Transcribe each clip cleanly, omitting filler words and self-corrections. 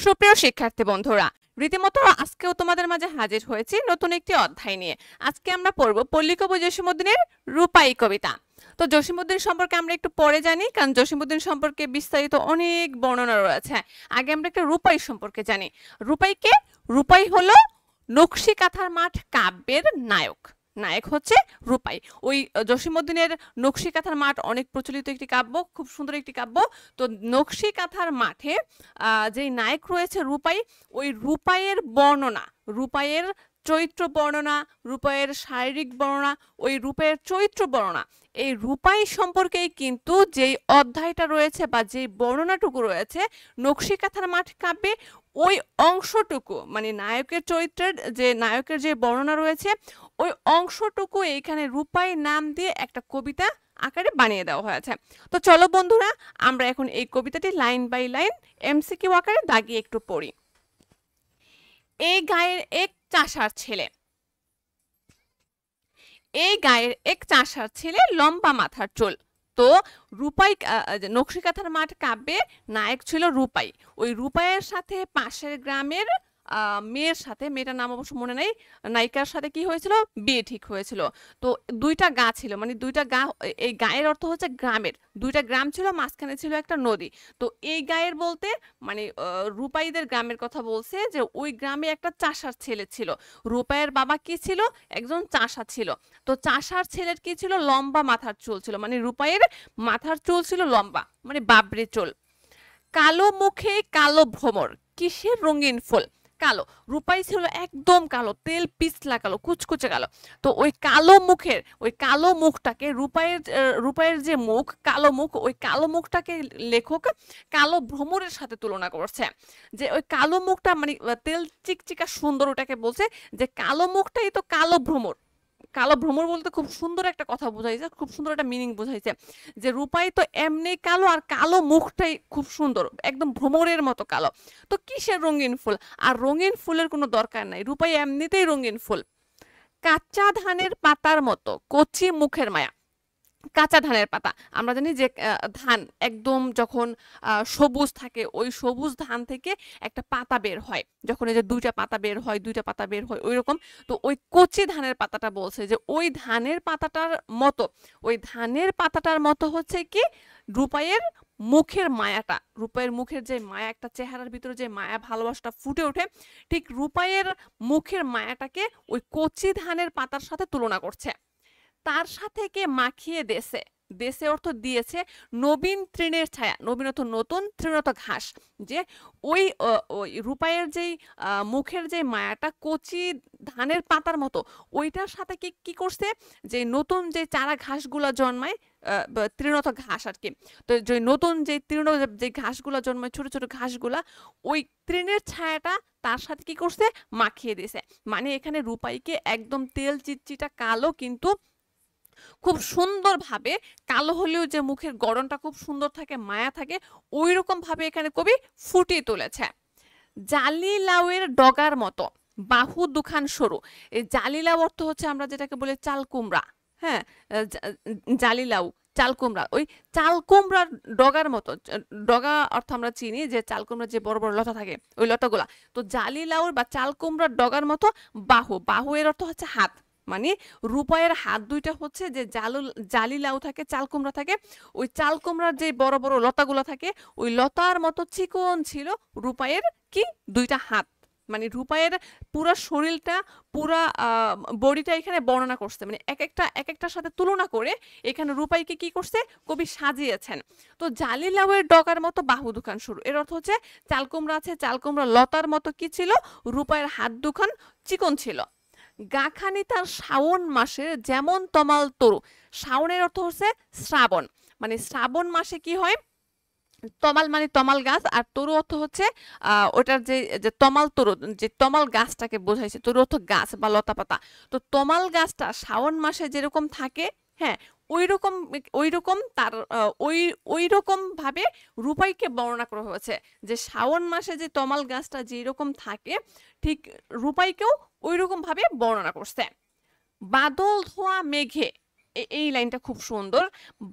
সুপ্রিয় শিক্ষার্থী বন্ধুরা, রীতিমতো আজকেও তোমাদের মাঝে হাজির হয়েছি নতুন একটি অধ্যায় নিয়ে। আজকে আমরা পড়ব পল্লী কবি জসীমউদ্দিনের রূপাই কবিতা। তো জসীমউদ্দিন সম্পর্কে আমরা একটু পরে জানি, কারণ জসীমউদ্দিন সম্পর্কে বিস্তারিত অনেক বর্ণনা রয়েছে। আগে আমরা একটা রূপাই সম্পর্কে জানি। রূপাইকে, রূপাই হলো নকশি কাঁথার মাঠ কাব্যের নায়ক। নায়ক হচ্ছে রূপাই। ওই জসীমউদ্দিনের নকশি কাঁথার মাঠ অনেক প্রচলিত একটি কাব্য, খুব সুন্দর একটি কাব্য। তো নকশি কাঁথার মাঠে যেই নায়ক রয়েছে রূপাই, ওই রূপাইয়ের বর্ণনা, রূপাইয়ের চরিত্র বর্ণনা, রূপাইয়ের শারীরিক বর্ণনা, ওই রূপাইয়ের চরিত্র বর্ণনা, এই রূপাই সম্পর্কেই কিন্তু যেই অধ্যায়টা রয়েছে বা যেই বর্ণনাটুকু রয়েছে নকশি কাঁথার মাঠ কাব্যে, ওই অংশটুকু মানে নায়কের চরিত্রের যে নায়কের যে বর্ণনা রয়েছে ওই অংশটুকু এইখানে রূপাই নাম দিয়ে একটা কবিতা আকারে বানিয়ে দেওয়া হয়েছে। তো চলো বন্ধুরা, আমরা এখন এই কবিতাটি লাইন বাই লাইন এমসিকিউ আকারে দাগিয়ে একটু পড়ি। এই গায়ের এক চাষার ছেলে, এই গায়ের এক চাষার ছেলে, লম্বা মাথার চুল। তো রূপাই নকশি কাঁথার মাঠ কাব্যে নায়ক ছিল রূপাই। ওই রূপাইয়ের সাথে পাশের গ্রামের মেয়ের সাথে, মেয়েটার নাম অবশ্য মনে নাই, নায়িকার সাথে কি হয়েছিল, বিয়ে ঠিক হয়েছিল। তো দুইটা গা ছিল, মানে দুইটা গা, এই গায়ের অর্থ হচ্ছে গ্রামের, দুইটা গ্রাম ছিল, মাঝখানে ছিল একটা নদী। তো এই গায়ের বলতে মানে রূপাইদের গ্রামের কথা বলছে, যে ওই গ্রামে একটা চাষার ছেলে ছিল। রূপাইয়ের বাবা কি ছিল, একজন চাষা ছিল। তো চাষার ছেলের কি ছিল, লম্বা মাথার চুল ছিল, মানে রূপাইয়ের মাথার চুল ছিল লম্বা, মানে বাবরি চুল। কালো মুখে কালো ভ্রমর, কিসের রঙিন ফুল। কালো, রূপাই ছিল একদম কালো, তেল পিছলা কালো, কুচকুচে কালো। তো ওই কালো মুখের, ওই কালো মুখটাকে রূপাইয়ের যে মুখ, কালো মুখ, ওই কালো মুখটাকে লেখক কালো ভ্রমরের সাথে তুলনা করছে। যে ওই কালো মুখটা মানে তেল চিকচিকা সুন্দর, ওটাকে বলছে যে কালো মুখটাই তো কালো ভ্রমর। কালো ভ্রমর বলতে খুব সুন্দর একটা কথা বোঝাইছে, খুব সুন্দর একটা মিনিং বোঝাইছে, যে রূপাই তো এমনি কালো, আর কালো মুখটাই খুব সুন্দর, একদম ভ্রমরের মতো কালো। তো কিসের রঙিন ফুল, আর রঙিন ফুলের কোনো দরকার নাই, রূপাই এমনিতেই রঙিন ফুল। কাঁচা ধানের পাতার মতো কচি মুখের মায়া। কাঁচা ধানের পাতা, আমরা জানি যে ধান একদম যখন সবুজ থাকে, ওই সবুজ ধান থেকে একটা পাতা বের হয়, যখন এই যে দুইটা পাতা বের হয়, দুইটা পাতা বের হয় ওই রকম। তো ওই কচি ধানের পাতাটা বলছে যে ওই ধানের পাতাটার মতো, ওই ধানের পাতাটার মতো হচ্ছে কি রূপাইয়ের মুখের মায়াটা, রূপাইয়ের মুখের যে মায়া, একটা চেহারার ভিতরে যে মায়া ভালোবাসাটা ফুটে ওঠে, ঠিক রূপাইয়ের মুখের মায়াটাকে ওই কচি ধানের পাতার সাথে তুলনা করছে। তার সাথে কে মাখিয়ে দেশে, দেশে অর্থ দিয়েছে নবীন তৃণের ছায়া, নবীন অর্থ নতুন, তৃণ অর্থ ঘাস। যে ওই ওই রূপাইয়ের যেই মুখের যে মায়াটা কচি ধানের পাতার মতো, ওইটার সাথে কি কি করছে, যে নতুন যে চারা ঘাসগুলা জন্মায়, তৃণত ঘাস আর কি। তো যে নতুন যে তৃণ, যে ঘাসগুলা জন্মায়, ছোট ছোট ঘাসগুলা, ওই তৃণের ছায়াটা তার সাথে কি করছে, মাখিয়ে দিয়েছে। মানে এখানে রূপাইকে একদম তেল চিটচিটা কালো, কিন্তু খুব সুন্দরভাবে, কালো হলেও যে মুখের গড়নটা খুব সুন্দর থাকে, মায়া থাকে, ওই রকম ভাবে এখানে কবি ফুটিয়ে তুলেছে। জালি লাউয়ের ডগার মতো বাহু দুখান সরু। এই জালি লাউ অর্থ হচ্ছে আমরা যেটাকে বলে চাল কুমড়া। হ্যাঁ, জালি লাউ, চাল কুমড়া, ওই চাল কুমড়ার ডগার মতো। ডগা অর্থ আমরা চিনি যে চাল কুমড়ার যে বড় বড় লতা থাকে, ওই লতাগুলা। তো জালি লাউর বা চাল কুমড়ার ডগার মতো বাহু, বাহু এর অর্থ হচ্ছে হাত, মানে রূপাইয়ের হাত দুইটা হচ্ছে যে জালি লাউ থাকে, চাল কুমড়া থাকে, ওই চাল কুমড়ার যে বড় বড় লতাগুলো থাকে, ওই লতার মতো চিকন ছিল রূপাইয়ের কি দুইটা হাত। মানে রূপাইয়ের পুরো শরীরটা, পুরা বডিটা এখানে বর্ণনা করছে, মানে এক একটার সাথে তুলনা করে এখানে রূপাইকে কি করছে, কবি সাজিয়েছেন। তো জালি লাউয়ের ডগার মতো বাহু দুখান সরু, এর অর্থ হচ্ছে চাল কুমড়া আছে, চাল কুমড়া লতার মতো কি ছিল, রূপাইয়ের হাত দুখান চিকন ছিল। গাখানি তার শ্রাবণ মাসের যেমন তমাল তরু। শ্রাবণের অর্থ হচ্ছে শ্রাবণ, মানে শ্রাবণ মাসে কি হয়, তমাল মানে তমাল গাছ, আর তরু অর্থ হচ্ছে ওটার যে তমাল তরু, যে তমাল গাছটাকে বোঝাইছে, তরু অর্থ গাছ বা লতা পাতা। তো তমাল গাছটা শ্রাবণ মাসে যেরকম থাকে, হ্যাঁ, ওই রকম তার ওই রকম ভাবে রূপাইকে বর্ণনা করা হয়েছে, যে শ্রাবণ মাসে যে তমাল গাছটা যেরকম থাকে, ঠিক রূপাইকেও ওই রকম ভাবে বর্ণনা করছে। বাদল ধোয়া মেঘে, এই লাইনটা খুব সুন্দর।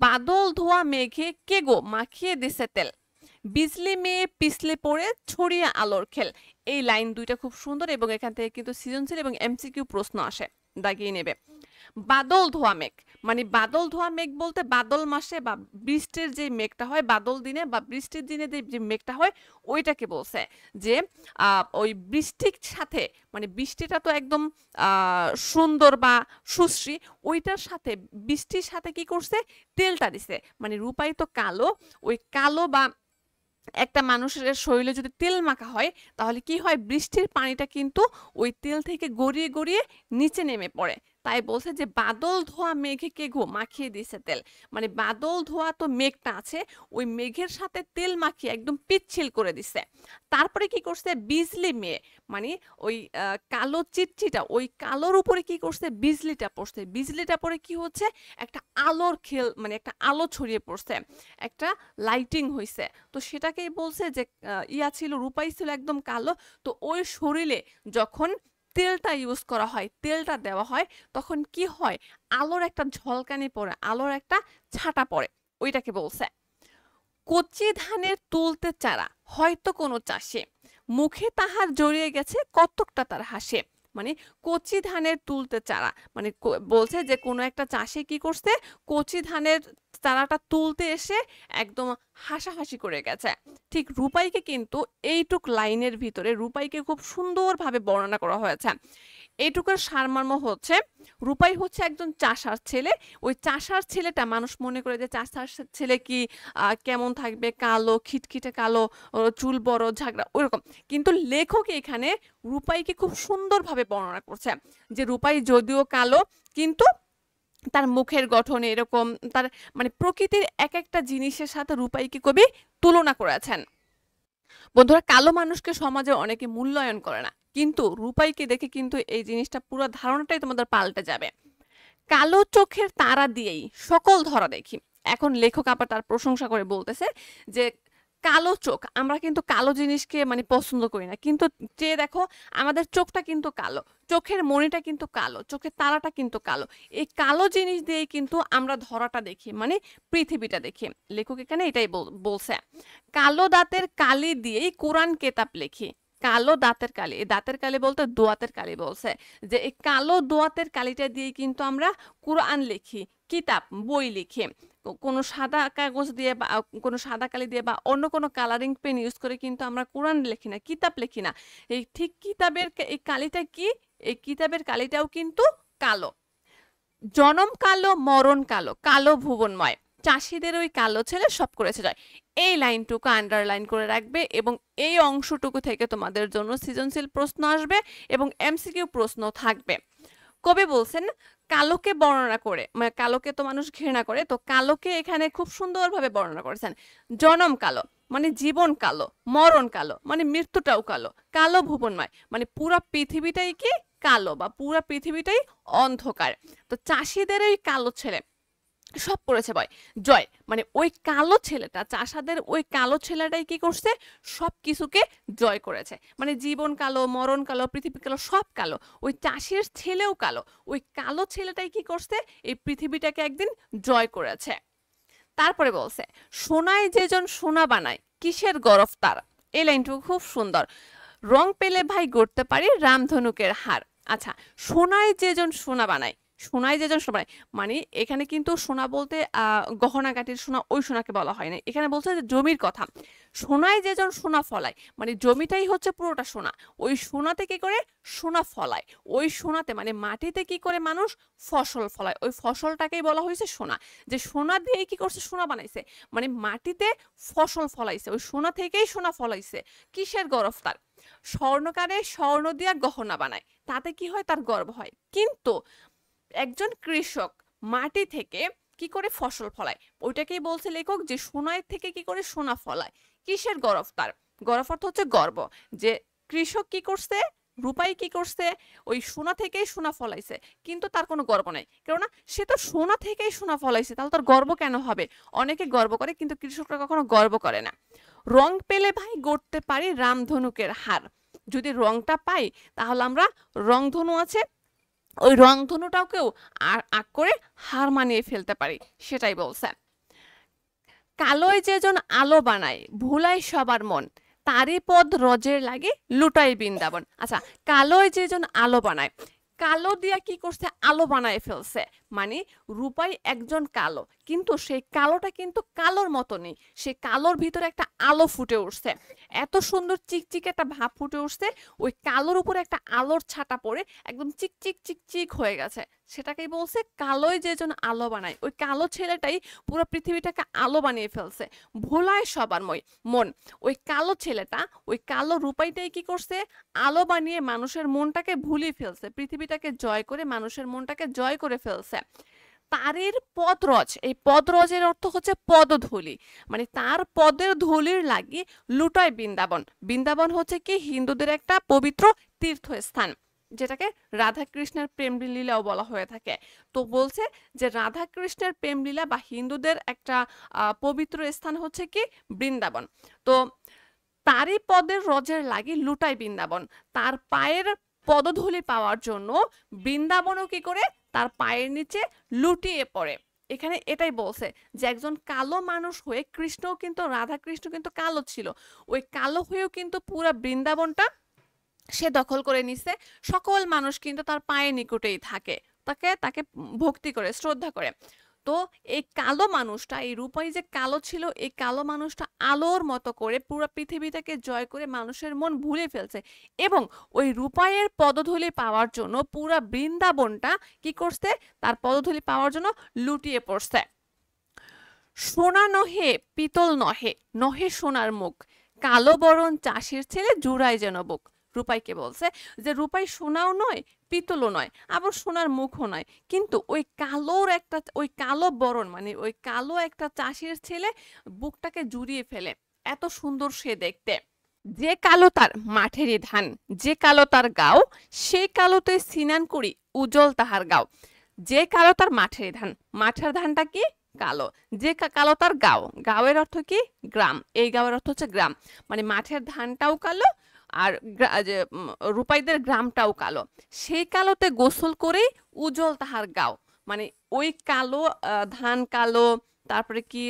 বাদল ধোয়া মেঘে কে গো মাখিয়ে দিছে তেল। বিজলি মেয়ে পিছলে পড়ে ছড়িয়ে আলোর খেল। এই লাইন দুইটা খুব সুন্দর এবং এখান থেকে কিন্তু সৃজনশীল এবং এমসিকিউ প্রশ্ন আসে, দাগিয়ে নেবে। বাদল ধোয়া মেঘ, মানে বাদল ধোয়া মেঘ বলতে বাদল মাসে বা বৃষ্টির যে মেঘটা হয়, বাদল দিনে বা বৃষ্টির দিনে যে মেঘটা হয় ওইটাকে বলছে যে ওই বৃষ্টির সাথে, মানে বৃষ্টিটা তো একদম সুন্দর বা সুশ্রী, ওইটার সাথে বৃষ্টির সাথে কি করছে, তেলটা দিছে। মানে রূপাই তো কালো, ওই কালো বা একটা মানুষের শরীরে যদি তেল মাখা হয় তাহলে কি হয়, বৃষ্টির পানিটা কিন্তু ওই তেল থেকে গড়িয়ে গড়িয়ে নিচে নেমে পড়ে। তাই বলছে যে বাদল ধোয়া মেঘে কে গো মাখিয়ে দিছে তেল, মানে বাদল ধোয়া তো মেঘটা আছে, ওই মেঘের সাথে তেল মাখিয়ে একদম পিচ্ছিল করে দিছে। তারপরে কি করছে, বিজলি মেয়ে, মানে ওই কালো চিটচিটা, ওই কালোর উপরে কি করছে, বিজলিটা পড়ছে। বিজলিটা পড়ে কি হচ্ছে, একটা আলোর খেল, মানে একটা আলো ছড়িয়ে পড়ছে, একটা লাইটিং হইছে। তো সেটাকেই বলছে যে ইয়া ছিল, রূপাই ছিল একদম কালো। তো ওই শরীরে যখন তেলটা ইউজ করা হয়, তেলটা দেওয়া হয়, তখন কি হয়, আলোর একটা ঝলকানি পড়ে, আলোর একটা ছাটা পড়ে, ওইটাকে বলছে। কচি ধানের তুলতে চারা, হয়তো কোনো চাষে, মুখে তাহার জড়িয়ে গেছে কতকটা তার হাসে। মানে কচি ধানের তুলতে চারা, মানে বলছে যে কোনো একটা চাষে কি করছে, কচি ধানের চারাটা তুলতে এসে একদম হাসাহাসি করে গেছে। ঠিক রূপাইকে কিন্তু এইটুক লাইনের ভিতরে রূপাইকে খুব সুন্দরভাবে বর্ণনা করা হয়েছে। এইটুকুর সারমর্ম হচ্ছে, রূপাই হচ্ছে একজন চাষার ছেলে। ওই চাষার ছেলেটা, মানুষ মনে করে যে চাষার ছেলে কি কেমন থাকবে, কালো, খিটখিটে কালো, চুল বড়, ঝাগড়া, ওইরকম। কিন্তু লেখক এখানে রূপাইকে খুব সুন্দরভাবে বর্ণনা করছে যে রূপাই যদিও কালো, কিন্তু তার মুখের গঠন এরকম, তার মানে প্রকৃতির এক একটা জিনিসের সাথে রূপাইকে কবি তুলনা করেছেন। বন্ধুরা, কালো মানুষকে সমাজে অনেকে মূল্যায়ন করে না, কিন্তু রূপাইকে দেখে কিন্তু এই জিনিসটা, পুরো ধারণাটাই তোমাদের পাল্টে যাবে। কালো চোখের তারা দিয়েই সকল ধরা দেখি। এখন লেখক আবার তার প্রশংসা করে বলতেছে যে কালো চোখ, আমরা কিন্তু কালো জিনিসকে মানে পছন্দ করি না, কিন্তু যে দেখো আমাদের চোখটা কিন্তু কালো, চোখের মণিটা কিন্তু কালো, চোখের তারাটা কিন্তু কালো, এই কালো জিনিস দিয়ে কিন্তু আমরা ধরাটা দেখি, মানে পৃথিবীটা দেখি। লেখক এখানে এটাই বলছে। কালো দাঁতের কালি দিয়েই কোরআন কেতাব লেখি। কালো দাঁতের কালি, এই দাঁতের কালি বলতে দোয়াতের কালি বলছে, যে এই কালো দোয়াতের কালিটা দিয়ে কিন্তু আমরা কোরআন লিখি, কিতাব বই লিখি। কোনো সাদা কাগজ দিয়ে বা কোনো সাদা কালি দিয়ে বা অন্য কোনো কালারিং পেন ইউজ করে কিন্তু আমরা কোরআন লিখি না, কিতাব লিখি না। এই ঠিক কিতাবের এই কালিটা কি, এই কিতাবের কালিটাও কিন্তু কালো। জনম কালো মরণ কালো, কালো ভুবনময়, চাষিদের ওই কালো ছেলে সব করেছে জয়। এই লাইনটুকু আন্ডারলাইন করে রাখবে এবং এই অংশটুকু থেকে তোমাদের জন্য সৃজনশীল প্রশ্ন আসবে এবং এমসিকিউ প্রশ্ন থাকবে। কবি বলছেন কালোকে বর্ণনা করে, মানে কালোকে তো মানুষ ঘৃণা করে, তো কালোকে এখানে খুব সুন্দরভাবে বর্ণনা করেছেন। জনম কালো মানে জীবন কালো, মরণ কালো মানে মৃত্যুটাও কালো, কালো ভুবনময় মানে পুরা পৃথিবীটাই কি কালো বা পুরা পৃথিবীটাই অন্ধকার। তো চাষিদের ওই কালো ছেলে সব করেছে বয় জয়, মানে ওই কালো ছেলেটা, চাষাদের ওই কালো ছেলেটাই কি করছে, সব কিছুকে জয় করেছে। মানে জীবন কালো, মরণ কালো, পৃথিবী কালো, সব কালো, ওই চাষির ছেলেও কালো, ওই কালো ছেলেটাই কি করছে, এই পৃথিবীটাকে একদিন জয় করেছে। তারপরে বলছে সোনায় যেজন সোনা বানায় কিসের গরফ তার। এই লাইনটুকু খুব সুন্দর। রং পেলে ভাই গড়তে পারি রামধনুকের হার। আচ্ছা, সোনায় যেজন সোনা বানায়, সোনায় যেজন সোনা বানায়, মানে এখানে কিন্তু সোনা বলতে গহনাগাটির সোনা, ওই সোনাকে বলা হয় না, এখানে বলছে যে জমির কথা। সোনায় যেজন সোনা ফলায়, মানে জমিটাই হচ্ছে পুরোটা সোনা, ওই সোনাতে কি করে সোনা ফলায়, ওই সোনাতে মানে মাটিতে কি করে মানুষ ফসল ফলায়, ওই ফসলটাকেই বলা হয়েছে সোনা। যে সোনা দিয়ে কি করছে, সোনা বানাইছে, মানে মাটিতে ফসল ফলাইছে, ওই সোনা থেকেই সোনা ফলাইছে। কিসের গরফ তার। স্বর্ণকারে স্বর্ণ দিয়া গহনা বানায়, তাতে কি হয়, তার গর্ব হয়। কিন্তু একজন কৃষক মাটি থেকে কি করে ফসল ফলায়, ওইটাকেই বলছে লেখক যে সোনায় থেকে কি করে সোনা ফলায়। কিসের গরব তার, গরব অর্থ হচ্ছে গর্ব, যে কৃষক কি করছে, রূপাই কি করছে, ওই সোনা থেকেই সোনা ফলাইছে, কিন্তু তার কোনো গর্ব নাই, কেননা সে তো সোনা থেকেই সোনা ফলাইছে, তাহলে তার গর্ব কেন হবে। অনেকে গর্ব করে কিন্তু কৃষকরা কখনো গর্ব করে না। রং পেলে ভাই গড়তে পারি রামধনুকের হার। যদি রংটা পাই তাহলে আমরা, রংধনু আছে, ওই রংধনুটাকেও আগ করে হার মানিয়ে ফেলতে পারি, সেটাই বলছে। কালোয় যেজন আলো বানায় ভুলায় সবার মন, তারই পদ রজের লাগে লুটাই বৃন্দাবন। আচ্ছা, কালোয় যেজন আলো বানায়, কালো দিয়া কি করছে, আলো বানায় ফেলছে। মানে রূপাই একজন কালো, কিন্তু সেই কালোটা কিন্তু কালোর মতো নেই, সে কালোর ভিতরে একটা আলো ফুটে উঠছে, এত সুন্দর চিকচিক একটা ভাব ফুটে উঠছে, ওই কালোর উপরে একটা আলোর ছাটা পড়ে একদম চিকচিক চিকচিক হয়ে গেছে। সেটাকেই বলছে কালোয় যেজন আলো বানায়, ওই কালো ছেলেটাই পুরো পৃথিবীটাকে আলো বানিয়ে ফেলছে, ভোলায় সবার মন। ওই কালো ছেলেটা, ওই কালো রূপাইটাই কি করছে, আলো বানিয়ে মানুষের মনটাকে ভুলিয়ে ফেলছে, পৃথিবীটাকে জয় করে মানুষের মনটাকে জয় করে ফেলছে। তারের পদরজ, এই পদরজের অর্থ হচ্ছে পদধূলি, মানে তার পদের ধূলির লাগি লুটায় বৃন্দাবন। বৃন্দাবন হচ্ছে কি হিন্দুদের একটা পবিত্র তীর্থস্থান, যেটাকে রাধা কৃষ্ণের প্রেম লীলাও বলা হয়ে থাকে। তো বলছে যে রাধা কৃষ্ণের প্রেম লীলা বা হিন্দুদের একটা পবিত্র স্থান হচ্ছে কি বৃন্দাবন। তো তারই পদের রজের লাগি লুটায় বৃন্দাবন, তার পায়ের পদধূলি পাওয়ার জন্য বৃন্দাবনও কি করে, তার পায়ের নিচে লুটিয়ে পড়ে। এখানে এটাই বলছে যে একজন কালো মানুষ হয়ে কৃষ্ণও কিন্তু, রাধা কৃষ্ণ কিন্তু কালো ছিল, ওই কালো হয়েও কিন্তু পুরা বৃন্দাবনটা সে দখল করে নিছে। সকল মানুষ কিন্তু তার পায়ের নিকটেই থাকে, তাকে তাকে ভক্তি করে, শ্রদ্ধা করে। তো এই কালো মানুষটা, এই রূপাই যে কালো ছিল, এই কালো মানুষটা আলোর মতো করে পুরো পৃথিবীটাকে জয় করে মানুষের মন ভুলে ফেলছে, এবং ওই রূপাইয়ের পদধূলি পাওয়ার জন্য পুরা বৃন্দাবনটা কি করছে, তার পদধূলি পাওয়ার জন্য লুটিয়ে পড়ছে। সোনা নহে পিতল নহে, নহে সোনার মুখ, কালো বরণ চাষির ছেলে জুড়াই যেন বুক। রূপাইকে বলছে যে রূপাই সোনাও নয়, পিতলও নয়, আবার সোনার মুখও নয়, কিন্তু ওই কালোর একটা, ওই কালো বরণ মানে ওই কালো একটা চাষির ছেলে বুকটাকে জুড়িয়ে ফেলে, এত সুন্দর সে দেখতে। যে কালো তার মাঠেরই ধান, যে কালো তার গাও, সেই কালোতে স্নান করি উজ্জ্বল তাহার গাও। যে কালো তার মাঠের ধান, মাঠের ধানটা কি কালো, যে কালো তার গাও, গাওয়ের অর্থ কি গ্রাম, এই গাওয়ের অর্থ হচ্ছে গ্রাম, মানে মাঠের ধানটাও কালো আর যে রূপাইদের গ্রামটাও কালো, সেই কালোতে গোসল করেই উজ্জ্বল তাহার গাও। মানে ওই কালো ধান কালো, তারপরে কি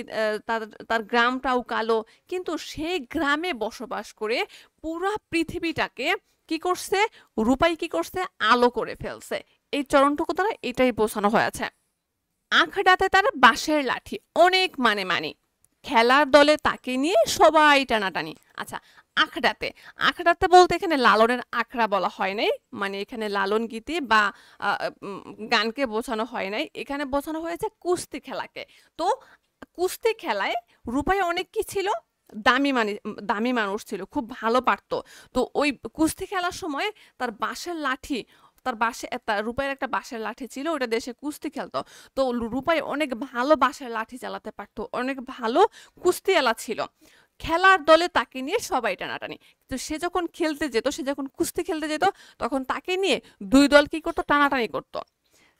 তার তার গ্রামটাও কালো, কিন্তু সেই গ্রামে বসবাস করে পুরা পৃথিবীটাকে কি করছে, রূপাই কি করছে, আলো করে ফেলছে। এই চরণটুকু দ্বারা এটাই বোঝানো হয়েছে। আখড়াতে তার বাঁশের লাঠি অনেক মানে, খেলার দলে তাকে নিয়ে সবাই টানাটানি। আচ্ছা, আখড়াতে, আখড়াতে বলতে এখানে লালনের আখড়া বলা হয় নাই, মানে এখানে লালন গীতি বা গানকে বোঝানো হয় নাই, এখানে বোঝানো হয়েছে কুস্তি খেলাকে। তো কুস্তি খেলায় রূপাই অনেক কি ছিল, দামি মানুষ ছিল, খুব ভালো পারতো। তো ওই কুস্তি খেলার সময় তার বাঁশের লাঠি, তার রূপাইয়ের একটা বাঁশের লাঠি ছিল, ওটা দেশে কুস্তি খেলতো। তো রূপাই অনেক ভালো বাঁশের লাঠি চালাতে পারতো, অনেক ভালো কুস্তিওয়ালা ছিল। খেলার দলে তাকে নিয়ে সবাই টানাটানি। তো সে যখন খেলতে যেত, সে যখন কুস্তি খেলতে যেত, তখন তাকে নিয়ে দুই দল কি করতো, টানাটানি করতো।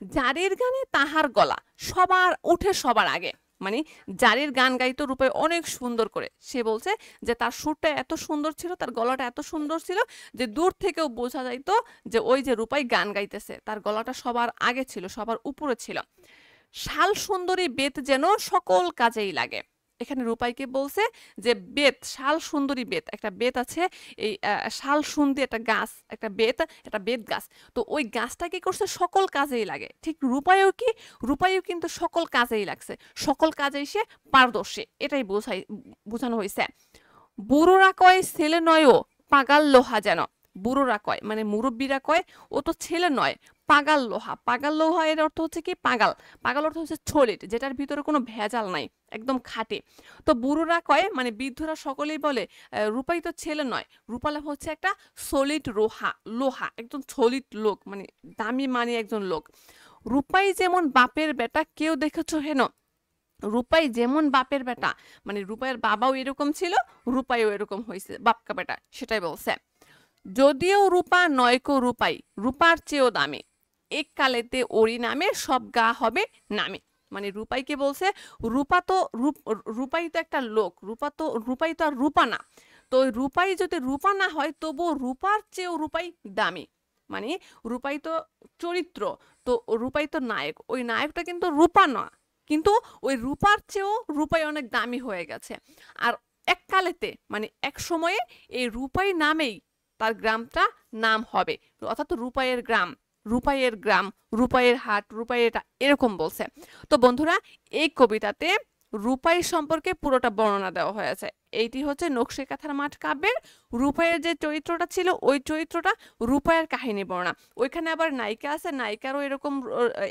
জারির গানে তাহার গলা সবার উঠে সবার আগে, মানে জারির গান গাইতো রূপাই অনেক সুন্দর করে। সে বলছে যে তার সুরটা এত সুন্দর ছিল, তার গলাটা এত সুন্দর ছিল যে দূর থেকেও বোঝা যাইতো যে ওই যে রূপাই গান গাইতেছে, তার গলাটা সবার আগে ছিল, সবার উপরে ছিল। শাল সুন্দরী বেত যেন সকল কাজেই লাগে। এখানে রূপাইকে বলছে যে বেত, শাল সুন্দরী বেত, একটা বেত আছে, এই শাল সুন্দরী একটা গাছ, একটা বেত গাছ। তো ওই গাছটা কি করছে, সকল কাজেই লাগে। ঠিক রূপাইও কিন্তু সকল কাজেই লাগছে, সকল কাজেই সে পারদর্শী, এটাই বোঝানো হয়েছে। বুড়োরা কয় ছেলে নয় ও পাগাল লোহা যেন। বুড়োরা কয় মানে মুরব্বীরা কয় ও তো ছেলে নয়, পাগাল লোহা। পাগাল লোহা এর অর্থ হচ্ছে কি, পাগাল, পাগাল অর্থ হচ্ছে সলিড, যেটার ভিতরে কোনো ভেজাল নাই, একদম খাঁটি। তো বুড়োরা কয় মানে বৃদ্ধরা সকলেই বলে রূপাই তো ছেলে নয়, রূপালা হচ্ছে একটা সলিড লোহা, একদম সলিড লোক, মানে দামি মানে একজন লোক। রূপাই যেমন বাপের বেটা কেউ দেখেছো হেন। রূপাই যেমন বাপের বেটা, মানে রূপাইয়ের বাবাও এরকম ছিল, রূপাইও এরকম হয়েছে, বাপকা বেটা, সেটাই বলছে। যদিও রূপা নয়কো রূপাই, রূপার চেয়েও দামি, এক কালেতে ওরি নামে সব গা হবে নামে। মানে রূপাইকে বলছে রূপাই তো একটা লোক, রূপাই তো আর রূপা না। তো রূপাই যদি রূপা না হয়, তবু রূপার চেয়েও রূপাই দামি। মানে রূপাই তো চরিত্র, তো রূপাই তো নায়ক, ওই নায়কটা কিন্তু রূপা না, কিন্তু ওই রূপার চেয়েও রূপাই অনেক দামি হয়ে গেছে। আর এককালেতে মানে এক সময়ে এই রূপাই নামেই তার গ্রামটা নাম হবে, অর্থাৎ রূপাইয়ের গ্রাম, রূপাইয়ের গ্রাম, রূপাইয়ের হাট, রূপাইয়ের এটা, এরকম বলছে। তো বন্ধুরা, এই কবিতাতে রূপাই সম্পর্কে পুরোটা বর্ণনা দেওয়া হয়েছে। এইটি হচ্ছে নকশিকাঁথার মাঠ কাব্যের রূপাইয়ের যে চরিত্রটা ছিল, ওই চরিত্রটা রূপাইয়ের কাহিনী বর্ণনা। ওইখানে আবার নায়িকা আছে, নায়িকারও এরকম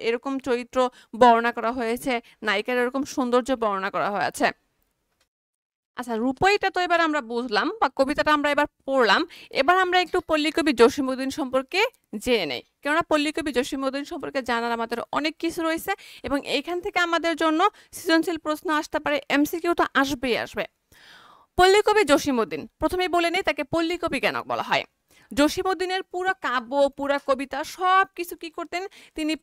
এরকম চরিত্র বর্ণনা করা হয়েছে, নায়িকার এরকম সৌন্দর্য বর্ণনা করা হয়েছে। আচ্ছা, রূপাইটা তো এবার আমরা বুঝলাম, বা কবিতাটা আমরা এবার পড়লাম। এবার আমরা একটু পল্লীকবি জসীমউদ্দীন সম্পর্কে জেনে নেই, কেননা পল্লীকবি জসীমউদ্দীন সম্পর্কে জানার আমাদের অনেক কিছু রয়েছে, এবং এইখান থেকে আমাদের জন্য সৃজনশীল প্রশ্ন আসতে পারে, এমসিকিউ তো আসবেই আসবে। পল্লীকবি জসীমউদ্দীন, প্রথমেই বলে নেই তাকে পল্লীকবি কেন বলা হয়। জসীমউদ্দীনের পুরো কাব্য, পুরো কবিতা সব কিছু কি করতেন, তিনি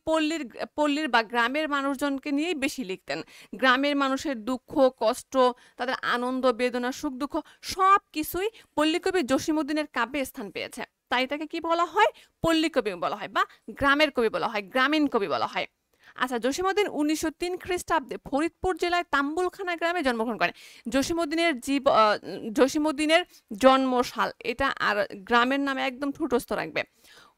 পল্লীর বা গ্রামের মানুষজনকে নিয়েই বেশি লিখতেন। গ্রামের মানুষের দুঃখ কষ্ট, তাদের আনন্দ বেদনা সুখ দুঃখ সব কিছুই পল্লীকবি জসীমউদ্দীনের কাব্যে স্থান পেয়েছে। তাই তাকে কি বলা হয়, পল্লীকবি বলা হয়, বা গ্রামের কবি বলা হয়, গ্রামীণ কবি বলা হয়। আচ্ছা, জসীমউদ্দীন 1903 খ্রিস্টাব্দে ফরিদপুর জেলায় তাম্বুলখানা গ্রামে জন্মগ্রহণ করেন। জসীমউদ্দীনের জন্মসাল এটা আর গ্রামের নামে একদম ঠুটস্থ রাখবে।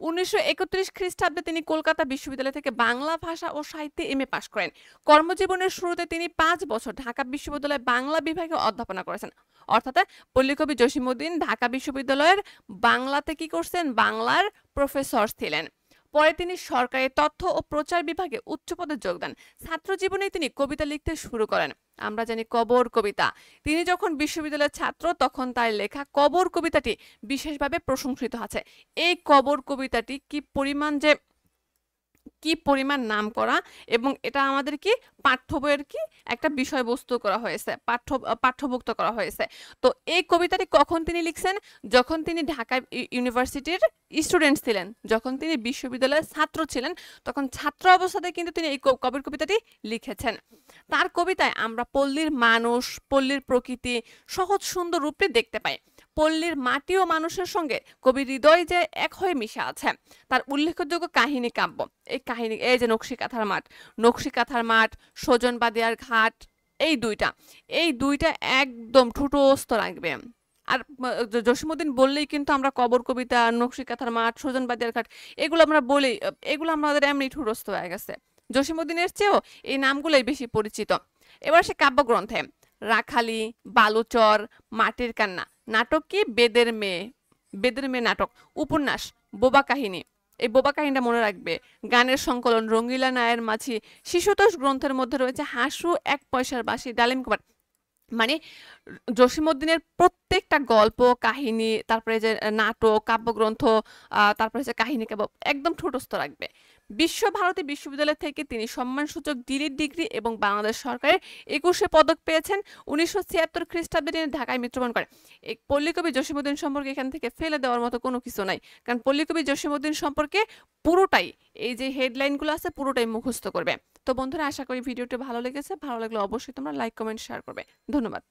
1931 খ্রিস্টাব্দে তিনি কলকাতা বিশ্ববিদ্যালয় থেকে বাংলা ভাষা ও সাহিত্যে এমএ পাশ করেন। কর্মজীবনের শুরুতে তিনি 5 বছর ঢাকা বিশ্ববিদ্যালয়ে বাংলা বিভাগে অধ্যাপনা করেছেন। অর্থাৎ পল্লীকবি জসীমউদ্দীন ঢাকা বিশ্ববিদ্যালয়ের বাংলাতে কি করছেন, বাংলার প্রফেসর ছিলেন। পরে তিনি সরকারি তথ্য ও প্রচার বিভাগে উচ্চ পদে যোগ দেন। ছাত্র জীবনে তিনি কবিতা লিখতে শুরু করেন। আমরা জানি কবর কবিতা। তিনি যখন বিশ্ববিদ্যালয়ের ছাত্র তখন তার লেখা কবর কবিতাটি বিশেষভাবে প্রশংসিত আছে। এই কবর কবিতাটি কি পরিমাণ নাম করা, এবং এটা আমাদের কি পাঠ্য বইয়ের কি একটা বিষয়বস্তু করা হয়েছে, পাঠ্যভুক্ত করা হয়েছে। তো এই কবিতাটি কখন তিনি লিখছেন, যখন তিনি ঢাকা ইউনিভার্সিটির স্টুডেন্ট ছিলেন, যখন তিনি বিশ্ববিদ্যালয়ের ছাত্র ছিলেন, তখন ছাত্র অবস্থাতে কিন্তু তিনি এই কবির কবিতাটি লিখেছেন। তার কবিতায় আমরা পল্লীর মানুষ, পল্লীর প্রকৃতি সহজ সুন্দর রূপে দেখতে পাই। পল্লীর মাটি ও মানুষের সঙ্গে কবির হৃদয় যে এক হয়ে মিশে আছে। তার উল্লেখযোগ্য কাহিনী কাব্য, এই যে নকশিকাঁথার মাঠ, সজন বাদিয়ার ঘাট, এই দুইটা একদম ঠুটস্থ রাখবে। আর জসীমউদ্দীন বললেই কিন্তু আমরা কবর কবিতা, নকশিকাঁথার মাঠ, সজন বাদিয়ার ঘাট এগুলো আমরা বলি, এগুলো আমাদের এমনি ঠুটস্থ হয়ে গেছে। জসীমউদ্দীনের চেয়েও এই নামগুলোই বেশি পরিচিত। এবার সে কাব্যগ্রন্থে রাখালি, বালুচর, মাটির কান্না, নাটক কি বেদের মেয়ে নাটক, উপন্যাস বোবা কাহিনী, এই বোবা কাহিনীটা মনে রাখবে, গানের সংকলন রঙ্গিলা নায়ের মাঝি, শিশুতোষ গ্রন্থের মধ্যে রয়েছে হাসু, 1 পয়সার বাঁশি, ডালিম কুমার। মানে জসীমউদ্দীনের প্রত্যেকটা গল্প কাহিনী, তারপরে যে নাটক কাব্যগ্রন্থ, তারপরে যে কাহিনী কাব্য একদম ঠোঁটস্থ রাখবে। বিশ্বভারতী বিশ্ববিদ্যালয় থেকে তিনি সম্মানসূচক ডিলিট ডিগ্রি এবং বাংলাদেশ সরকারের 21শে পদক পেয়েছেন। 1976 খ্রিস্টাব্দে তিনি ঢাকায় মৃত্যুবরণ করেন। এই পল্লীকবি জসীমউদ্দীন সম্পর্কে এখান থেকে ফেলে দেওয়ার মতো কোনো কিছু নাই, কারণ পল্লীকবি জসীমউদ্দীন সম্পর্কে পুরোটাই, এই যে হেডলাইনগুলো আছে পুরোটাই মুখস্থ করবে। তো বন্ধুরা, আশা করি ভিডিওটি ভালো লেগেছে। ভালো লাগলে অবশ্যই তোমরা লাইক কমেন্ট শেয়ার করবে। ধন্যবাদ।